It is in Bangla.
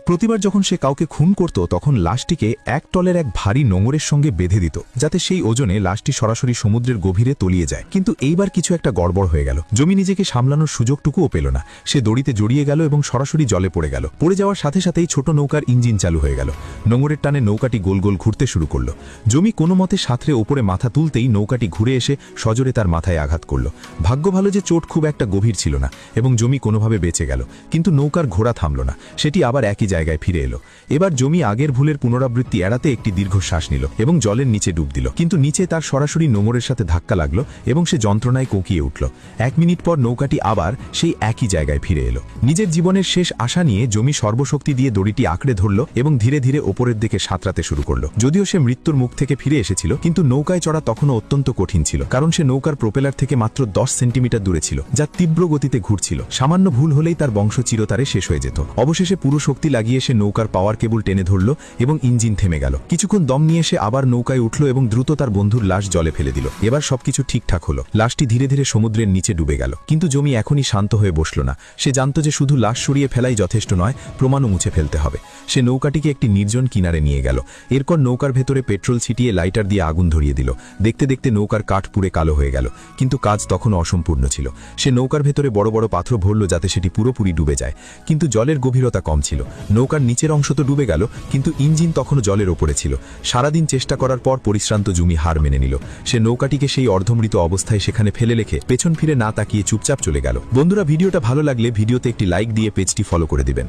প্রতিবার যখন সে কাউকে খুন করত তখন লাশটিকে এক টলের এক ভারী নোঙরের সঙ্গে বেঁধে দিত, যাতে সেই ওজনে লাশটি সরাসরি সমুদ্রের গভীরে তলিয়ে যায়। কিন্তু এইবার কিছু একটা গড়বড় হয়ে গেল। জমি নিজেকে সামলানোর সুযোগটুকুও পেল না। সে দড়িতে জড়িয়ে গেল এবং সরাসরি জলে পড়ে গেল। পড়ে যাওয়ার সাথে সাথেই ছোট নৌকার ইঞ্জিন চালু হয়ে গেল। নোঙরের টানে নৌকাটি গোল গোল ঘুরতে শুরু করল। জমি কোনো মতে সাঁতরে ওপরে মাথা তুলতেই নৌকাটি ঘুরে এসে সজোরে তার মাথায় আঘাত করল। ভাগ্য ভালো যে চোট খুব একটা গভীর ছিল না এবং জমি কোনোভাবে বেঁচে গেল। কিন্তু নৌকার ঘোড়া থামল না, সেটি আবার একই জায়গায় ফিরে এলো। এবার জমি আগের ভুলের পুনরাবৃত্তি এড়াতে একটি দীর্ঘশ্বাস নিল এবং জলের নিচে ডুব দিল। কিন্তু নিচে তার সরাসরি নোঙরের সাথে ধাক্কা লাগলো এবং সে যন্ত্রণায় কোঁকিয়ে উঠল। 1 মিনিট পর নৌকাটি আবার সেই একই জায়গায় ফিরে এলো। নিজের জীবনের শেষ আশা নিয়ে জমি সর্বশক্তি দিয়ে দড়িটি আঁকড়ে ধরল এবং ধীরে ধীরে ওপরের দিকে সাঁতরাতে শুরু করল। যদিও সে মৃত্যুর মুখ থেকে ফিরে এসেছিল, কিন্তু নৌকায় চড়া তখনও অত্যন্ত কঠিন ছিল, কারণ সে নৌকার প্রোপেলার থেকে মাত্র 10 সেন্টিমিটার দূরে ছিল, যা তীব্র গতিতে ঘুরছিল। সামান্য ভুল হলেই তার বংশ চিরতরে শেষ হয়ে যেত। অবশেষে পুরো শক্তি লাগিয়ে সে নৌকার পাওয়ার কেবল টেনে ধরল এবং ইঞ্জিন থেমে গেল। কিছুক্ষণ দম নিয়ে সে আবার নৌকায় উঠল এবং দ্রুত তার বন্ধুর লাশ জলে ফেলে দিল। এবার সবকিছু ঠিকঠাক হলো। লাশটি ধীরে ধীরে সমুদ্রের নিচে ডুবে গেল। কিন্তু জমি এখনই শান্ত হয়ে বসল না। সে জানত যে শুধু লাশ সরিয়ে ফেলাই যথেষ্ট নয়, প্রমাণও মুছে ফেলতে হবে। সে নৌকাটিকে একটি নির্জন কিনারে নিয়ে গেল। এরপর নৌকার ভেতরে পেট্রোল ছিটিয়ে লাইটার দিয়ে আগুন ধরিয়ে দিল। দেখতে দেখতে নৌকার কাঠ পুড়ে কালো হয়ে গেল, কিন্তু কাজ তখনও অসম্পূর্ণ ছিল। সে নৌকার ভেতরে বড় বড় পাথর ভরল যাতে সেটি পুরোপুরি ডুবে যায়, কিন্তু জলের গভীরতা কম ছিল। নৌকার নিচের অংশ তো ডুবে গেল, কিন্তু ইঞ্জিন তখনও জলের ওপরে ছিল। সারাদিন চেষ্টা করার পর পরিশ্রান্ত জমি হার মেনে নিল। সে নৌকাটিকে সেই অর্ধমৃত অবস্থায় সেখানে ফেলে রেখে পেছন ফিরে না তাকিয়ে চুপচাপ চলে গেল। বন্ধুরা, ভিডিওটা ভালো লাগলে ভিডিওতে একটি লাইক দিয়ে পেজটি ফলো করে দিবেন।